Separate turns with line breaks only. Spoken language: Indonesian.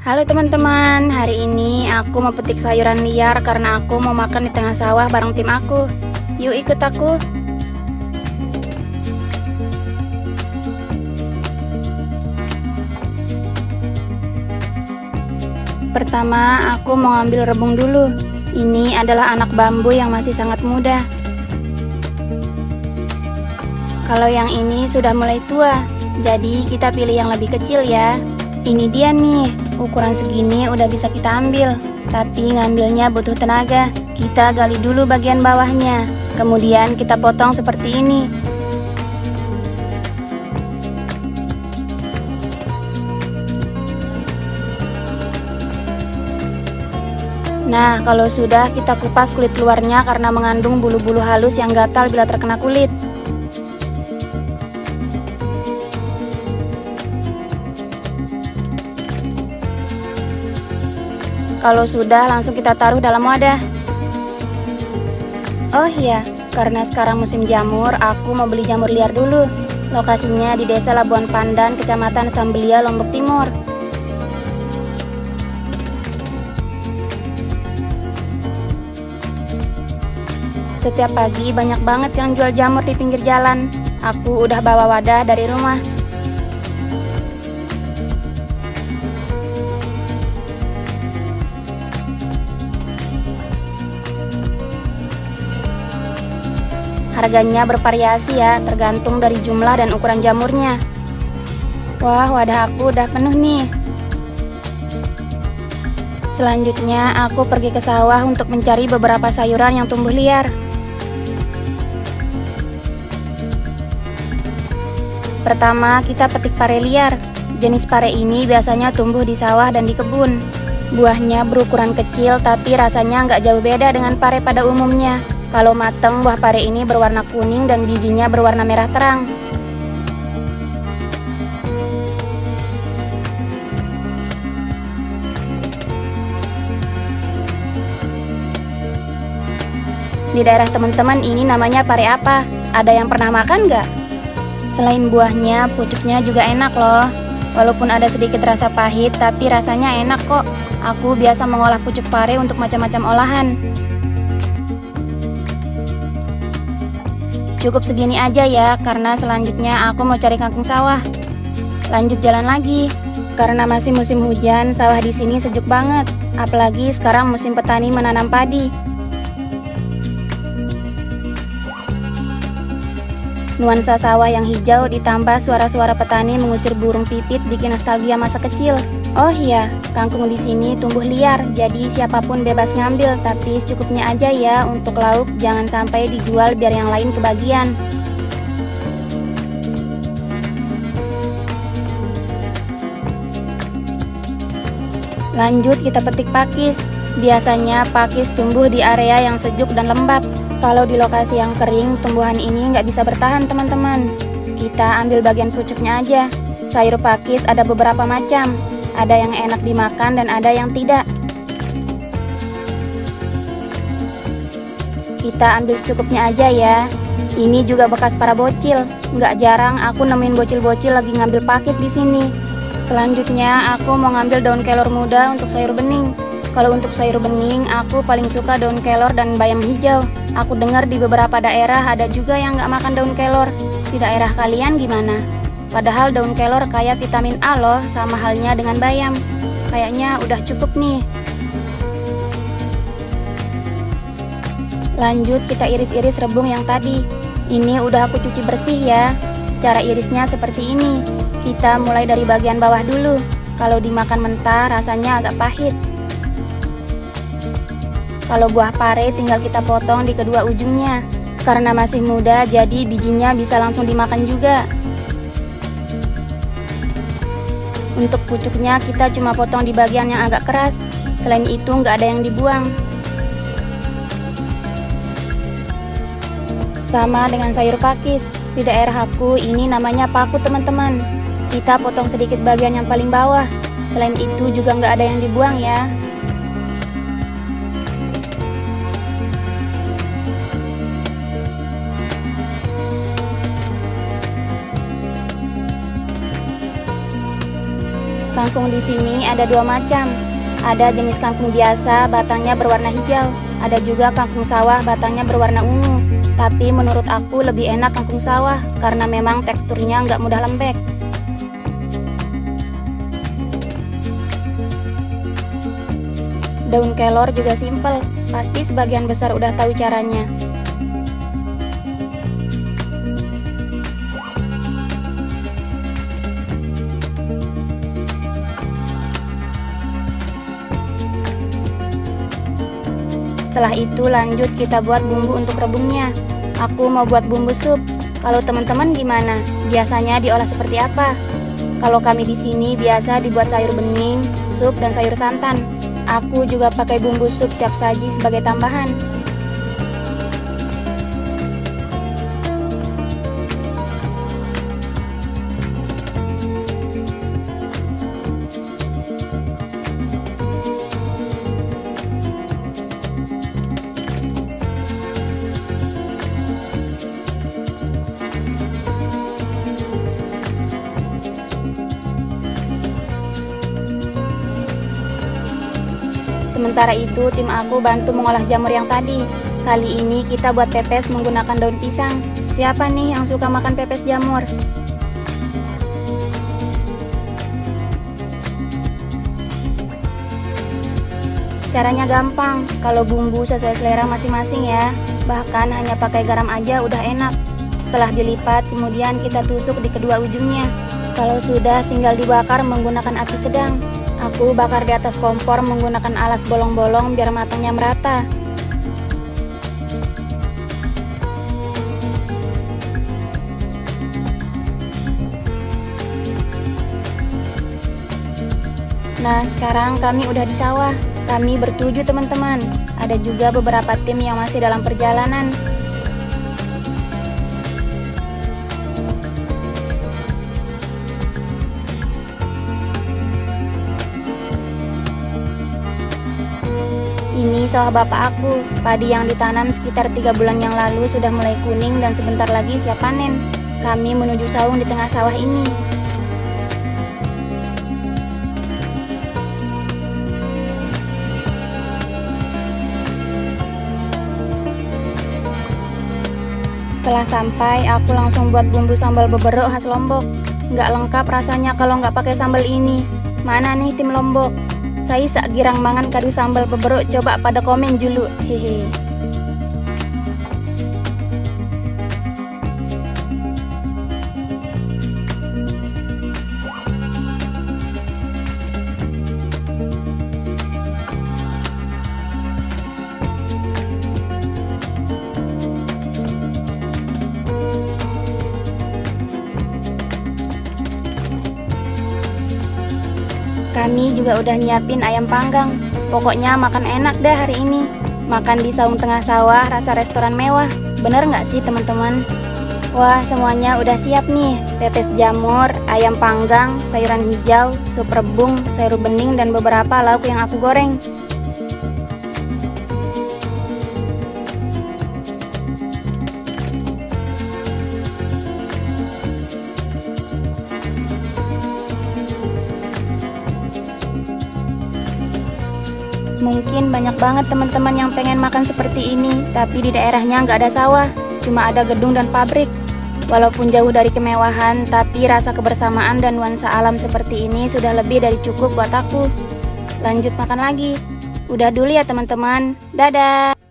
Halo teman-teman, hari ini aku mau petik sayuran liar karena aku mau makan di tengah sawah bareng tim aku. Yuk ikut aku. Pertama, aku mau ambil rebung dulu. Ini adalah anak bambu yang masih sangat muda. Kalau yang ini sudah mulai tua, jadi kita pilih yang lebih kecil ya. Ini dia nih, ukuran segini udah bisa kita ambil. Tapi ngambilnya butuh tenaga. Kita gali dulu bagian bawahnya, kemudian kita potong seperti ini. Nah, kalau sudah, kita kupas kulit luarnya karena mengandung bulu-bulu halus yang gatal bila terkena kulit. Kalau sudah, langsung kita taruh dalam wadah. Oh iya, karena sekarang musim jamur, aku mau beli jamur liar dulu. Lokasinya di Desa Labuan Pandan, Kecamatan Sambelia, Lombok Timur. Setiap pagi banyak banget yang jual jamur di pinggir jalan. Aku udah bawa wadah dari rumah. Harganya bervariasi ya, tergantung dari jumlah dan ukuran jamurnya. Wah, wadah aku udah penuh nih. Selanjutnya aku pergi ke sawah untuk mencari beberapa sayuran yang tumbuh liar. Pertama, kita petik pare liar. Jenis pare ini biasanya tumbuh di sawah dan di kebun. Buahnya berukuran kecil tapi rasanya nggak jauh beda dengan pare pada umumnya. Kalau mateng, buah pare ini berwarna kuning dan bijinya berwarna merah terang. Di daerah teman-teman ini namanya pare apa? Ada yang pernah makan nggak? Selain buahnya, pucuknya juga enak loh. Walaupun ada sedikit rasa pahit, tapi rasanya enak kok. Aku biasa mengolah pucuk pare untuk macam-macam olahan. Cukup segini aja ya, karena selanjutnya aku mau cari kangkung sawah. Lanjut jalan lagi. Karena masih musim hujan, sawah di sini sejuk banget. Apalagi sekarang musim petani menanam padi. Nuansa sawah yang hijau ditambah suara-suara petani mengusir burung pipit bikin nostalgia masa kecil. Oh iya, kangkung di sini tumbuh liar, jadi siapapun bebas ngambil, tapi secukupnya aja ya untuk lauk, jangan sampai dijual biar yang lain kebagian. Lanjut kita petik pakis. Biasanya pakis tumbuh di area yang sejuk dan lembab. Kalau di lokasi yang kering, tumbuhan ini nggak bisa bertahan teman-teman. Kita ambil bagian pucuknya aja. Sayur pakis ada beberapa macam. Ada yang enak dimakan dan ada yang tidak. Kita ambil secukupnya aja ya. Ini juga bekas para bocil. Nggak jarang aku nemuin bocil-bocil lagi ngambil pakis di sini. Selanjutnya aku mau ngambil daun kelor muda untuk sayur bening. Kalau untuk sayur bening, aku paling suka daun kelor dan bayam hijau. Aku dengar di beberapa daerah ada juga yang nggak makan daun kelor. Di daerah kalian gimana? Padahal daun kelor kaya vitamin A loh, sama halnya dengan bayam. Kayaknya udah cukup nih. Lanjut kita iris-iris rebung yang tadi. Ini udah aku cuci bersih ya. Cara irisnya seperti ini. Kita mulai dari bagian bawah dulu. Kalau dimakan mentah rasanya agak pahit. Kalau buah pare tinggal kita potong di kedua ujungnya. Karena masih muda jadi bijinya bisa langsung dimakan juga. Untuk pucuknya kita cuma potong di bagian yang agak keras. Selain itu nggak ada yang dibuang. Sama dengan sayur pakis. Di daerah aku ini namanya paku teman-teman. Kita potong sedikit bagian yang paling bawah. Selain itu juga nggak ada yang dibuang ya. Kangkung di sini ada dua macam. Ada jenis kangkung biasa, batangnya berwarna hijau. Ada juga kangkung sawah, batangnya berwarna ungu. Tapi menurut aku lebih enak kangkung sawah, karena memang teksturnya nggak mudah lembek. Daun kelor juga simpel, pasti sebagian besar udah tahu caranya. Setelah itu lanjut kita buat bumbu untuk rebungnya. Aku mau buat bumbu sup. Kalau teman-teman gimana? Biasanya diolah seperti apa? Kalau kami di sini biasa dibuat sayur bening, sup dan sayur santan. Aku juga pakai bumbu sup siap saji sebagai tambahan. Sementara itu tim aku bantu mengolah jamur yang tadi. Kali ini kita buat pepes menggunakan daun pisang. Siapa nih yang suka makan pepes jamur? Caranya gampang, kalau bumbu sesuai selera masing-masing ya. Bahkan hanya pakai garam aja udah enak. Setelah dilipat, kemudian kita tusuk di kedua ujungnya. Kalau sudah, tinggal dibakar menggunakan api sedang. Aku bakar di atas kompor menggunakan alas bolong-bolong biar matangnya merata. Nah, sekarang kami udah di sawah. Kami bertujuh teman-teman. Ada juga beberapa tim yang masih dalam perjalanan. Ini sawah bapak aku. Padi yang ditanam sekitar 3 bulan yang lalu sudah mulai kuning dan sebentar lagi siap panen. Kami menuju saung di tengah sawah ini. Setelah sampai, aku langsung buat bumbu sambal beberok khas Lombok. Nggak lengkap rasanya kalau nggak pakai sambal ini. Mana nih tim Lombok? Saya sak girang mangan kari sambal beberok, coba pada komen dulu. Hehe. Kami juga udah nyiapin ayam panggang. Pokoknya makan enak deh hari ini. Makan di saung tengah sawah rasa restoran mewah. Bener nggak sih teman-teman? Wah, semuanya udah siap nih. Pepes jamur, ayam panggang, sayuran hijau, sup rebung, sayur bening, dan beberapa lauk yang aku goreng. Mungkin banyak banget teman-teman yang pengen makan seperti ini, tapi di daerahnya nggak ada sawah, cuma ada gedung dan pabrik. Walaupun jauh dari kemewahan, tapi rasa kebersamaan dan nuansa alam seperti ini sudah lebih dari cukup buat aku. Lanjut makan lagi. Udah dulu ya teman-teman, dadah!